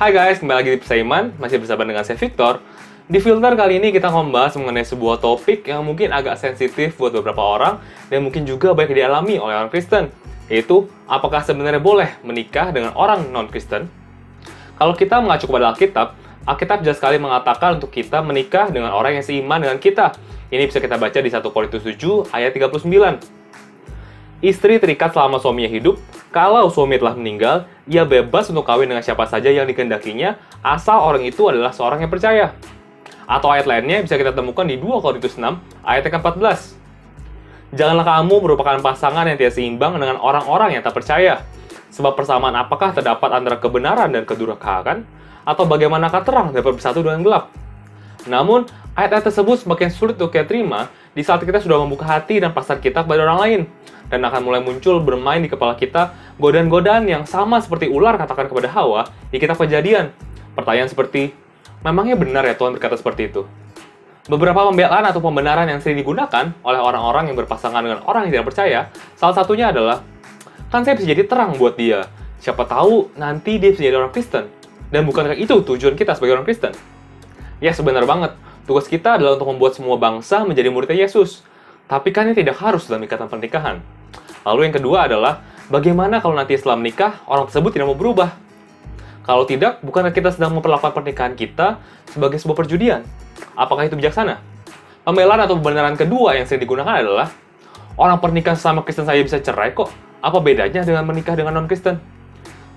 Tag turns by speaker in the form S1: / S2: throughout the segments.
S1: Hai guys, kembali lagi di Pesaiman, masih bersama dengan saya Victor. Di filter kali ini kita membahas mengenai sebuah topik yang mungkin agak sensitif buat beberapa orang dan mungkin juga banyak dialami oleh orang Kristen, yaitu apakah sebenarnya boleh menikah dengan orang non-Kristen? Kalau kita mengacu kepada Alkitab jelas sekali mengatakan untuk kita menikah dengan orang yang seiman dengan kita. Ini bisa kita baca di 1 Korintus 7 ayat 39. Istri terikat selama suaminya hidup. Kalau suami telah meninggal, ia bebas untuk kawin dengan siapa saja yang dikehendakinya, asal orang itu adalah seorang yang percaya. Atau ayat lainnya bisa kita temukan di 2 Korintus 6 ayat ke-14. Janganlah kamu merupakan pasangan yang tidak seimbang dengan orang-orang yang tak percaya. Sebab persamaan apakah terdapat antara kebenaran dan kedurhakaan? Atau bagaimanakah terang dapat bersatu dengan gelap? Namun, ayat-ayat tersebut semakin sulit untuk kita terima di saat kita sudah membuka hati dan pasar kita kepada orang lain. Dan akan mulai muncul bermain di kepala kita godaan-godaan yang sama seperti ular katakan kepada Hawa di kitab Kejadian. Pertanyaan seperti, memangnya benar ya Tuhan berkata seperti itu? Beberapa pembelaan atau pembenaran yang sering digunakan oleh orang-orang yang berpasangan dengan orang yang tidak percaya, salah satunya adalah, kan saya bisa jadi terang buat dia. Siapa tahu nanti dia bisa jadi orang Kristen. Dan bukankah itu tujuan kita sebagai orang Kristen? Ya, sebenar banget. Tugas kita adalah untuk membuat semua bangsa menjadi muridnya Yesus. Tapi kan ini tidak harus dalam ikatan pernikahan. Lalu yang kedua adalah, bagaimana kalau nanti setelah menikah, orang tersebut tidak mau berubah? Kalau tidak, bukankah kita sedang memperlakukan pernikahan kita sebagai sebuah perjudian? Apakah itu bijaksana? Pembelaan atau pembenaran kedua yang sering digunakan adalah, orang pernikahan sesama Kristen saja bisa cerai kok. Apa bedanya dengan menikah dengan non-Kristen?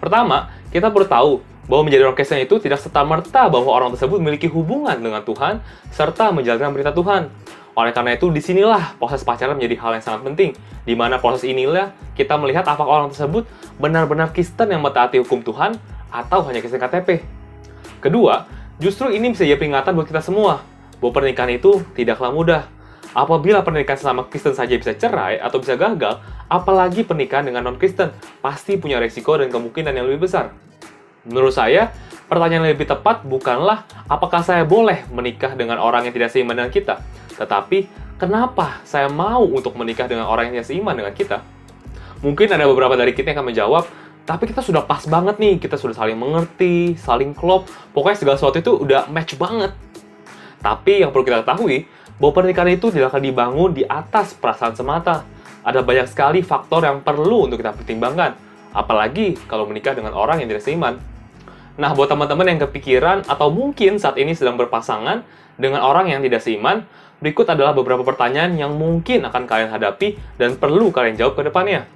S1: Pertama, kita perlu tahu bahwa menjadi orang Kristen itu tidak serta-merta bahwa orang tersebut memiliki hubungan dengan Tuhan serta menjalankan berita Tuhan. Oleh karena itu, disinilah proses pacaran menjadi hal yang sangat penting, di mana proses inilah kita melihat apakah orang tersebut benar-benar Kristen yang mentaati hukum Tuhan atau hanya Kristen KTP. Kedua, justru ini bisa jadi peringatan buat kita semua bahwa pernikahan itu tidaklah mudah. Apabila pernikahan sesama Kristen saja bisa cerai atau bisa gagal, apalagi pernikahan dengan non-Kristen pasti punya resiko dan kemungkinan yang lebih besar. Menurut saya, pertanyaan yang lebih tepat bukanlah apakah saya boleh menikah dengan orang yang tidak seiman dengan kita, tetapi kenapa saya mau untuk menikah dengan orang yang tidak seiman dengan kita? Mungkin ada beberapa dari kita yang akan menjawab, tapi kita sudah pas banget nih, kita sudah saling mengerti, saling klop, pokoknya segala sesuatu itu udah match banget. Tapi yang perlu kita ketahui, bahwa pernikahan itu tidak akan dibangun di atas perasaan semata. Ada banyak sekali faktor yang perlu untuk kita pertimbangkan, apalagi kalau menikah dengan orang yang tidak seiman. Nah, buat teman-teman yang kepikiran atau mungkin saat ini sedang berpasangan dengan orang yang tidak seiman, berikut adalah beberapa pertanyaan yang mungkin akan kalian hadapi dan perlu kalian jawab ke depannya.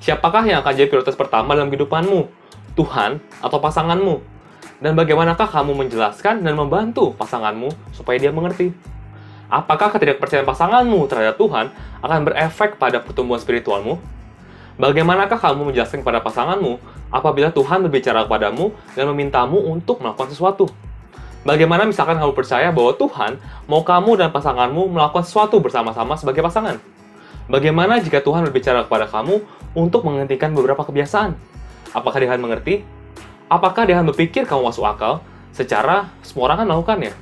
S1: Siapakah yang akan jadi prioritas pertama dalam kehidupanmu? Tuhan atau pasanganmu? Dan bagaimanakah kamu menjelaskan dan membantu pasanganmu supaya dia mengerti? Apakah ketidakpercayaan pasanganmu terhadap Tuhan akan berefek pada pertumbuhan spiritualmu? Bagaimanakah kamu menjelaskan kepada pasanganmu apabila Tuhan berbicara kepadamu dan memintamu untuk melakukan sesuatu? Bagaimana misalkan kamu percaya bahwa Tuhan mau kamu dan pasanganmu melakukan sesuatu bersama-sama sebagai pasangan? Bagaimana jika Tuhan berbicara kepada kamu untuk menghentikan beberapa kebiasaan? Apakah dia akan mengerti? Apakah dia akan berpikir kamu masuk akal? Secara semua orang kan melakukannya.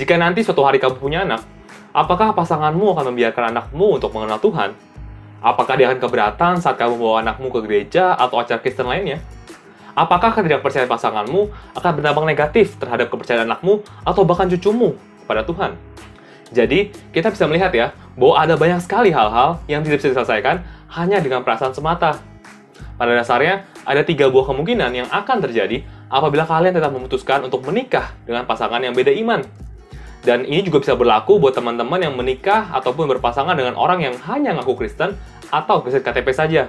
S1: Jika nanti suatu hari kamu punya anak, apakah pasanganmu akan membiarkan anakmu untuk mengenal Tuhan? Apakah dia akan keberatan saat kamu membawa anakmu ke gereja atau acara Kristen lainnya? Apakah ketidakpercayaan pasanganmu akan berdampak negatif terhadap kepercayaan anakmu atau bahkan cucumu kepada Tuhan? Jadi, kita bisa melihat ya, bahwa ada banyak sekali hal-hal yang tidak bisa diselesaikan hanya dengan perasaan semata. Pada dasarnya, ada 3 buah kemungkinan yang akan terjadi apabila kalian tetap memutuskan untuk menikah dengan pasangan yang beda iman. Dan ini juga bisa berlaku buat teman-teman yang menikah ataupun berpasangan dengan orang yang hanya ngaku Kristen atau Kristen KTP saja.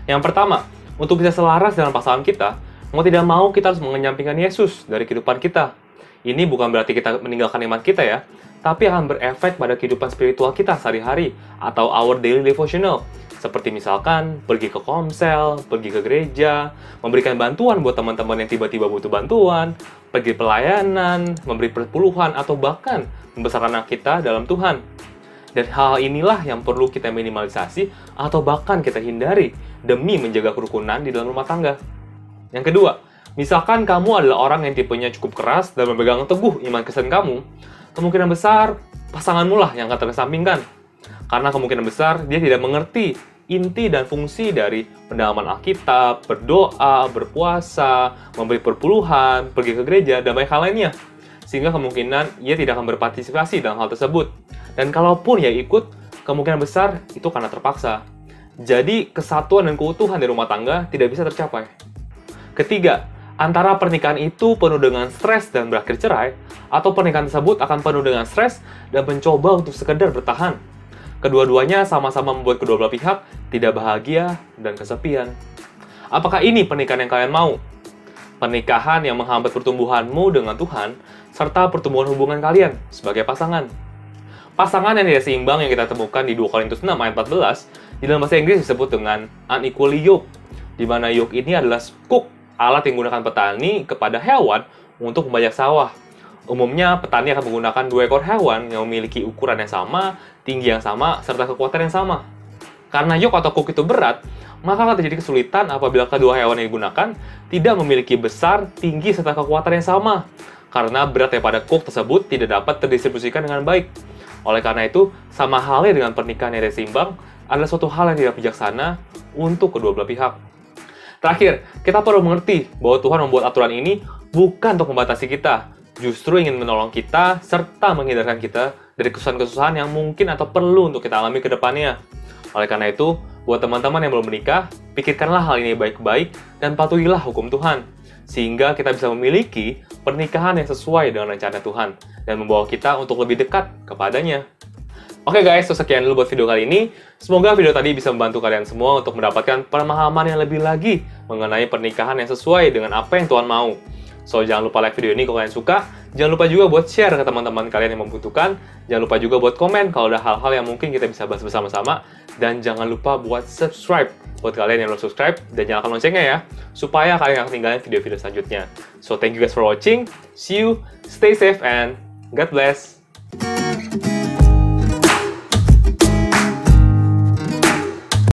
S1: Yang pertama, untuk bisa selaras dengan pasangan kita, mau tidak mau kita harus mengenyampingkan Yesus dari kehidupan kita. Ini bukan berarti kita meninggalkan iman kita ya, tapi akan berefek pada kehidupan spiritual kita sehari-hari atau our daily devotional. Seperti misalkan pergi ke komsel, pergi ke gereja, memberikan bantuan buat teman-teman yang tiba-tiba butuh bantuan, pergi pelayanan, memberi perpuluhan, atau bahkan membesarkan anak kita dalam Tuhan. Dan hal inilah yang perlu kita minimalisasi atau bahkan kita hindari demi menjaga kerukunan di dalam rumah tangga. Yang kedua, misalkan kamu adalah orang yang tipenya cukup keras dan memegang teguh iman Kristen kamu, kemungkinan besar pasanganmu lah yang akan terkesampingkan. Karena kemungkinan besar dia tidak mengerti inti dan fungsi dari pendalaman Alkitab, berdoa, berpuasa, memberi perpuluhan, pergi ke gereja, dan banyak hal lainnya. Sehingga kemungkinan ia tidak akan berpartisipasi dalam hal tersebut. Dan kalaupun ia ikut, kemungkinan besar itu karena terpaksa. Jadi, kesatuan dan keutuhan di rumah tangga tidak bisa tercapai. Ketiga, antara pernikahan itu penuh dengan stres dan berakhir cerai, atau pernikahan tersebut akan penuh dengan stres dan mencoba untuk sekedar bertahan. Kedua-duanya sama-sama membuat kedua belah pihak tidak bahagia dan kesepian. Apakah ini pernikahan yang kalian mau? Pernikahan yang menghambat pertumbuhanmu dengan Tuhan, serta pertumbuhan hubungan kalian sebagai pasangan. Pasangan yang tidak seimbang yang kita temukan di 2 Korintus 6 ayat 14, di dalam bahasa Inggris disebut dengan unequally yoke, di mana yoke ini adalah skuk, alat yang digunakan petani kepada hewan untuk membajak sawah. Umumnya, petani akan menggunakan 2 ekor hewan yang memiliki ukuran yang sama, tinggi yang sama, serta kekuatan yang sama. Karena yoke atau kuk itu berat, maka akan terjadi kesulitan apabila kedua hewan yang digunakan tidak memiliki besar, tinggi, serta kekuatan yang sama. Karena berat daripada kuk tersebut tidak dapat terdistribusikan dengan baik. Oleh karena itu, sama halnya dengan pernikahan yang tidak seimbang, adalah suatu hal yang tidak bijaksana untuk kedua belah pihak. Terakhir, kita perlu mengerti bahwa Tuhan membuat aturan ini bukan untuk membatasi kita, justru ingin menolong kita serta menghindarkan kita dari kesusahan-kesusahan yang mungkin atau perlu untuk kita alami ke depannya. Oleh karena itu, buat teman-teman yang belum menikah, pikirkanlah hal ini baik-baik dan patuhilah hukum Tuhan, sehingga kita bisa memiliki pernikahan yang sesuai dengan rencana Tuhan dan membawa kita untuk lebih dekat kepadanya. Oke guys, sekian dulu buat video kali ini. Semoga video tadi bisa membantu kalian semua untuk mendapatkan pemahaman yang lebih lagi mengenai pernikahan yang sesuai dengan apa yang Tuhan mau. So, jangan lupa like video ini kalau kalian suka. Jangan lupa juga buat share ke teman-teman kalian yang membutuhkan. Jangan lupa juga buat komen kalau ada hal-hal yang mungkin kita bisa bahas bersama-sama. Dan jangan lupa buat subscribe buat kalian yang belum subscribe. Dan nyalakan loncengnya ya, supaya kalian gak ketinggalan video-video selanjutnya. So, thank you guys for watching. See you, stay safe, and God bless.